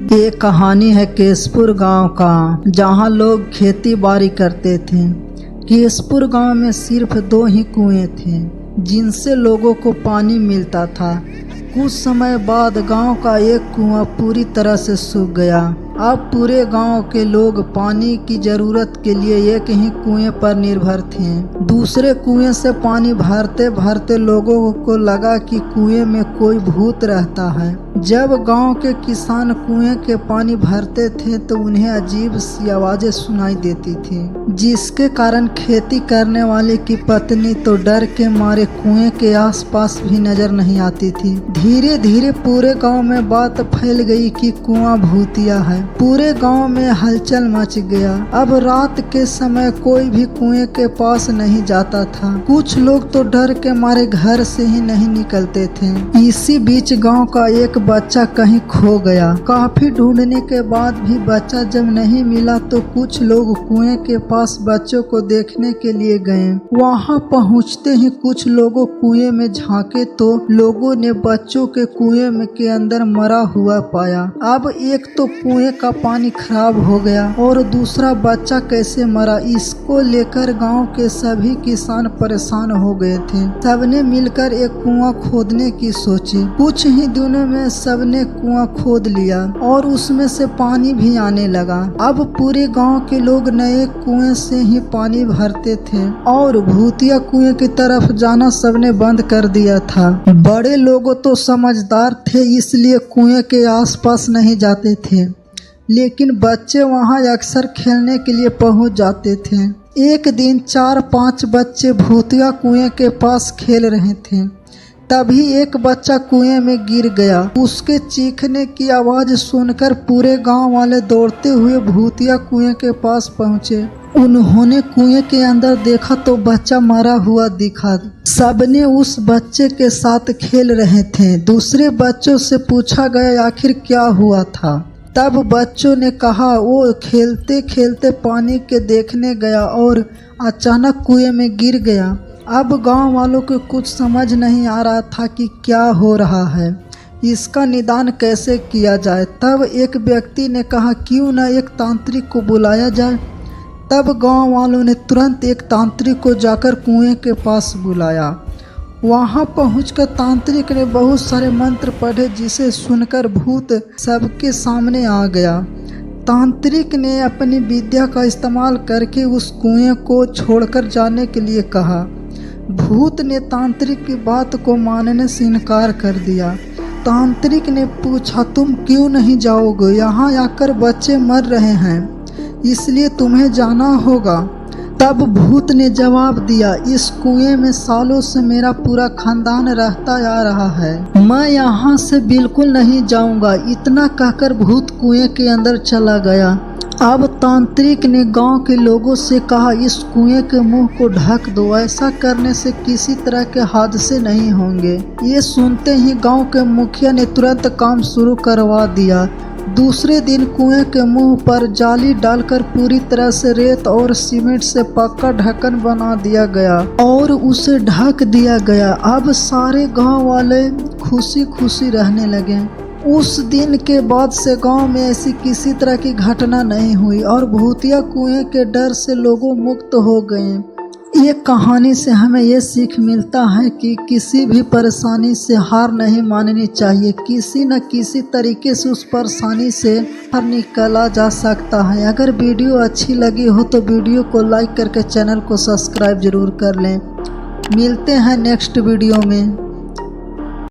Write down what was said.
ये कहानी है केशपुर गांव का, जहां लोग खेती बाड़ी करते थे। केशपुर गांव में सिर्फ 2 ही कुएं थे जिनसे लोगों को पानी मिलता था। कुछ समय बाद गांव का एक कुआं पूरी तरह से सूख गया। अब पूरे गांव के लोग पानी की जरूरत के लिए एक ही कुएं पर निर्भर थे। दूसरे कुएं से पानी भरते भरते लोगों को लगा कि कुएं में कोई भूत रहता है। जब गांव के किसान कुएं के पानी भरते थे तो उन्हें अजीब सी आवाजें सुनाई देती थी, जिसके कारण खेती करने वाले की पत्नी तो डर के मारे कुएं के आसपास भी नजर नहीं आती थी। धीरे धीरे पूरे गांव में बात फैल गई कि कुआं भूतिया है। पूरे गांव में हलचल मच गया। अब रात के समय कोई भी कुएं के पास नहीं जाता था। कुछ लोग तो डर के मारे घर से ही नहीं निकलते थे। इसी बीच गांव का एक बच्चा कहीं खो गया। काफी ढूंढने के बाद भी बच्चा जब नहीं मिला तो कुछ लोग कुएं के पास बच्चों को देखने के लिए गए। वहां पहुंचते ही कुछ लोगों कुएं में झांके तो लोगों ने बच्चों के कुएं में के अंदर मरा हुआ पाया। अब एक तो कुएं का पानी खराब हो गया और दूसरा बच्चा कैसे मरा, इसको लेकर गांव के सभी किसान परेशान हो गए थे। सबने मिलकर एक कुआं खोदने की सोची। कुछ ही दिनों में सबने कुआं खोद लिया और उसमें से पानी भी आने लगा। अब पूरे गांव के लोग नए कुएं से ही पानी भरते थे और भूतिया कुएं की तरफ जाना सबने बंद कर दिया था। बड़े लोग तो समझदार थे, इसलिए कुएं के आसपास नहीं जाते थे, लेकिन बच्चे वहां अक्सर खेलने के लिए पहुंच जाते थे। एक दिन 4-5 बच्चे भूतिया कुएं के पास खेल रहे थे। तभी एक बच्चा कुएं में गिर गया। उसके चीखने की आवाज सुनकर पूरे गांव वाले दौड़ते हुए भूतिया कुएं के पास पहुंचे। उन्होंने कुएं के अंदर देखा तो बच्चा मरा हुआ दिखा। सबने उस बच्चे के साथ खेल रहे थे। दूसरे बच्चों से पूछा गया आखिर क्या हुआ था। तब बच्चों ने कहा वो खेलते खेलते पानी के देखने गया और अचानक कुएं में गिर गया। अब गांव वालों को कुछ समझ नहीं आ रहा था कि क्या हो रहा है, इसका निदान कैसे किया जाए। तब एक व्यक्ति ने कहा क्यों न एक तांत्रिक को बुलाया जाए। तब गांव वालों ने तुरंत एक तांत्रिक को जाकर कुएं के पास बुलाया। वहां पहुंचकर तांत्रिक ने बहुत सारे मंत्र पढ़े, जिसे सुनकर भूत सबके सामने आ गया। तांत्रिक ने अपनी विद्या का इस्तेमाल करके उस कुएं को छोड़कर जाने के लिए कहा। भूत ने तांत्रिक की बात को मानने से इनकार कर दिया। तांत्रिक ने पूछा तुम क्यों नहीं जाओगे, यहाँ आकर बच्चे मर रहे हैं, इसलिए तुम्हें जाना होगा। तब भूत ने जवाब दिया इस कुएं में सालों से मेरा पूरा खानदान रहता आ रहा है, मैं यहाँ से बिल्कुल नहीं जाऊंगा। इतना कहकर भूत कुएं के अंदर चला गया। अब तांत्रिक ने गांव के लोगों से कहा इस कुएं के मुंह को ढक दो, ऐसा करने से किसी तरह के हादसे नहीं होंगे। ये सुनते ही गांव के मुखिया ने तुरंत काम शुरू करवा दिया। दूसरे दिन कुएं के मुंह पर जाली डालकर पूरी तरह से रेत और सीमेंट से पक्का ढक्कन बना दिया गया और उसे ढक दिया गया। अब सारे गांव वाले खुशी खुशी रहने लगे। उस दिन के बाद से गांव में ऐसी किसी तरह की घटना नहीं हुई और भूतिया कुएं के डर से लोगों मुक्त हो गए। ये कहानी से हमें ये सीख मिलता है कि किसी भी परेशानी से हार नहीं माननी चाहिए। किसी न किसी तरीके से उस परेशानी से बाहर निकला जा सकता है। अगर वीडियो अच्छी लगी हो तो वीडियो को लाइक करके चैनल को सब्सक्राइब जरूर कर लें। मिलते हैं नेक्स्ट वीडियो में।